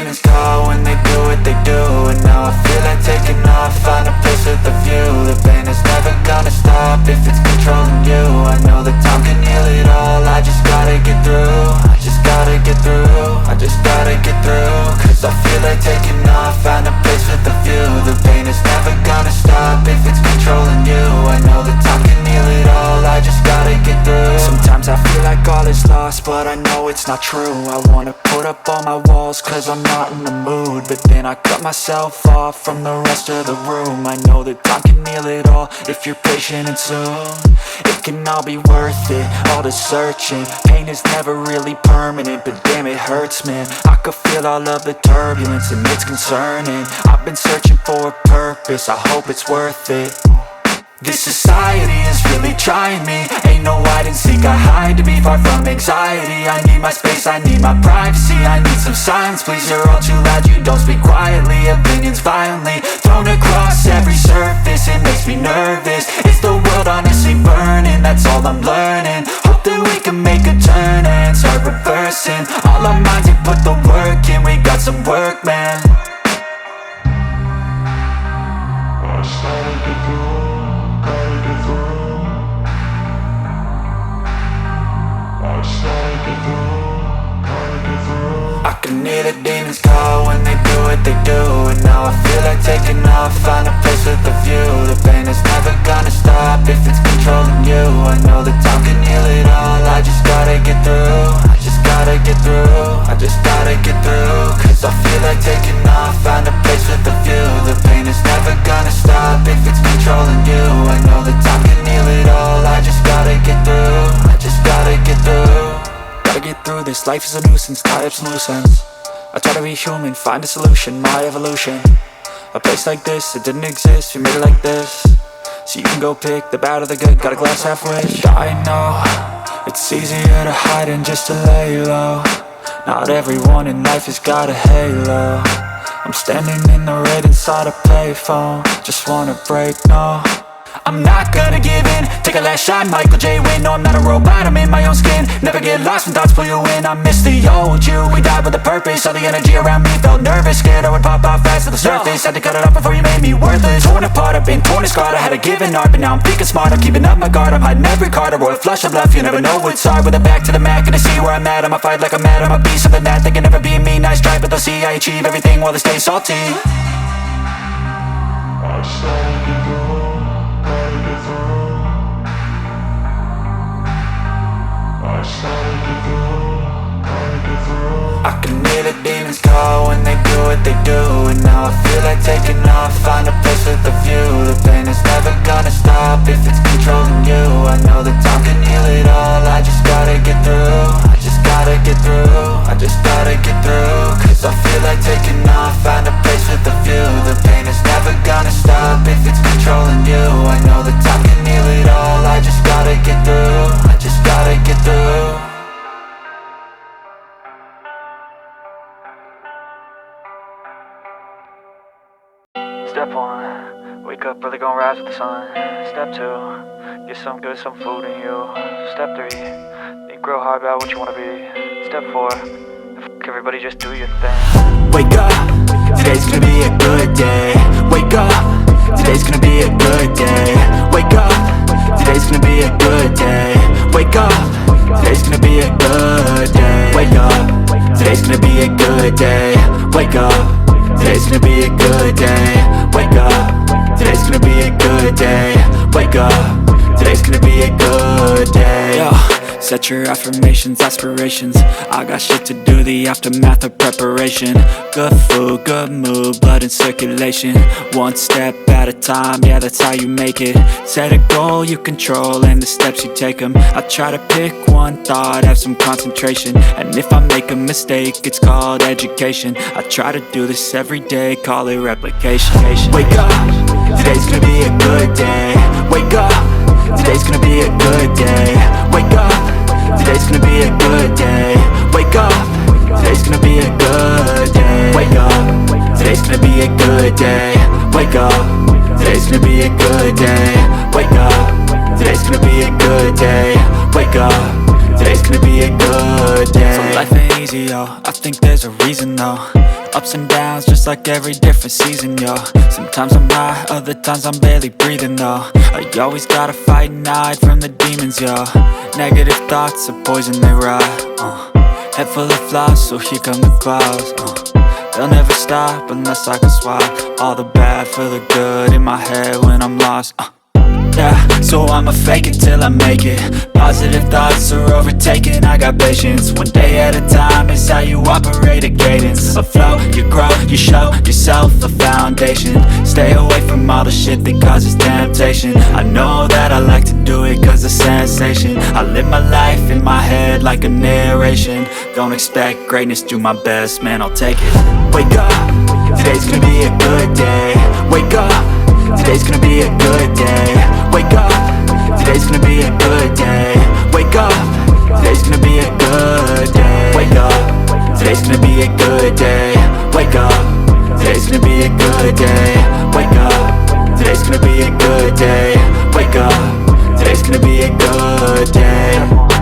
demons call when they do what they do. And now I feel like taking off, find a place with a view. The pain is never gonna stop if it's controlling you. I know that time can heal it all, I just gotta get through. I just gotta get through, I just gotta get through. Cause I feel like taking off, find a place with a view. The pain is never gonna stop if it's controlling you. I know that time can heal it all, I just gotta get through. Sometimes I feel like all is lost, but I know it's not true. I wanna put up all my walls cause I'm not in the mood, but then I cut myself off from the rest of the room. I know that time can heal it all if you're patient and soon. It can all be worth it, all the searching. Pain is never really permanent, but damn it hurts, man. I could feel all of the turbulence and it's concerning. I've been searching for a purpose, I hope it's worth it. This society is really trying me. Ain't no hide and seek, I hide to be far from anxiety. I need my space, I need my privacy. I need some silence, please, you're all too loud. You don't speak quietly, opinions violently thrown across every surface. It makes me nervous, it's the world honestly burning. That's all I'm learning, hope that we can make a turn and start reversing. All our minds, we put the work in, we got some work, man. I started to go. I can hear the demons call when they do what they do. And now I feel like taking off, find a place with a view. The pain is never gonna stop if it's controlling you. I know that time can heal it all, I just gotta get through. I just gotta get through, I just gotta get through. Cause I feel like taking off, find a place with a view. The pain is never gonna stop if it's controlling you. I know that time can heal it all, I just gotta get through. I just gotta get through. Gotta get through this, life is a nuisance, tie up some loose ends. I try to be human, find a solution, my evolution. A place like this, it didn't exist, we made it like this. So you can go pick the bad or the good, got a glass halfway. I know, it's easier to hide than just to lay low. Not everyone in life has got a halo. I'm standing in the red inside a payphone, just wanna break, no. I'm not gonna give in, take a last shot, Michael J. Win. No, I'm not a robot, I'm in my own skin. Never get lost when thoughts pull you in. I miss the old you, we died with a purpose. All the energy around me felt nervous, scared I would pop off fast to the surface. Had to cut it off before you made me worthless. Torn apart, I've been torn and scarred. I had a given art, but now I'm thinking smart. I'm keeping up my guard, I'm hiding every card. A royal flush of love, you never know what's hard. With a back to the mat, gonna see where I'm at. I'ma fight like I'm mad, I'ma be something that they can never be me. Nice try, but they'll see I achieve everything while they stay salty. I started to go. I can hear the demons call when they do what they do. And now I feel like taking off, find a place with a view. The pain is never gonna stop if it's controlling you. I know that time can heal it all, I just gotta get through. I just gotta get through, I just gotta get through. Cause I feel like taking off, find a place with a view. The pain is never gonna stop if it's controlling you. I know that time can heal it all, I just gotta get through. I just gotta get through. Step 1, wake up early, gon' rise with the sun. Step 2, get some good, some food in you. Step 3, think real hard about what you wanna be. Step 4, everybody just do your thing. Wake up, today's gonna be a good day. Wake up, today's gonna be a good day. Wake up, today's gonna be a good day. Wake up, today's gonna be a good day. Wake up, today's gonna be a good day. Wake up. Today's gonna be a good day. Wake up. Today's gonna be a good day. Wake up. Today's gonna be a good day. Yo, set your affirmations, aspirations. I got shit to do, the aftermath of preparation. Good food, good mood, blood in circulation. One step at a time, yeah, that's how you make it. Set a goal you control and the steps you take them. I try to pick one thought, have some concentration. And if I make a mistake, it's called education. I try to do this every day, call it replication. Wake up, today's gonna be a good day. Wake up, today's gonna be a good day. Wake up, today's gonna be a good day. Wake up, today's gonna be a good day. Wake up, today's gonna be a good day. Wake up, today's gonna be a good day. Wake up, today's gonna be a good day. Wake up, today's gonna be a good day. So life ain't easy, yo, I think there's a reason though. Ups and downs, just like every different season, yo. Sometimes I'm high, other times I'm barely breathing, though. I always gotta fight and hide from the demons, yo. Negative thoughts are poison, they rot. Head full of flaws, so here come the clouds. They'll never stop unless I can swap all the bad for the good in my head when I'm lost. Yeah, so I'ma fake it till I make it. Positive thoughts are overtaken, I got patience. One day at a time is how you operate a cadence. A flow, you grow, you show yourself a foundation. Stay away from all the shit that causes temptation. I know that I like to do it cause it's sensation. I live my life in my head like a narration. Don't expect greatness, do my best, man, I'll take it. Wake up, today's gonna be a good day. Wake up, today's gonna be a good day. Wake up, today's gonna be a good day. Wake up, today's gonna be a good day. Wake up, today's gonna be a good day. Wake up, today's gonna be a good day. Wake up, today's gonna be a good day. Wake up, today's gonna be a good day.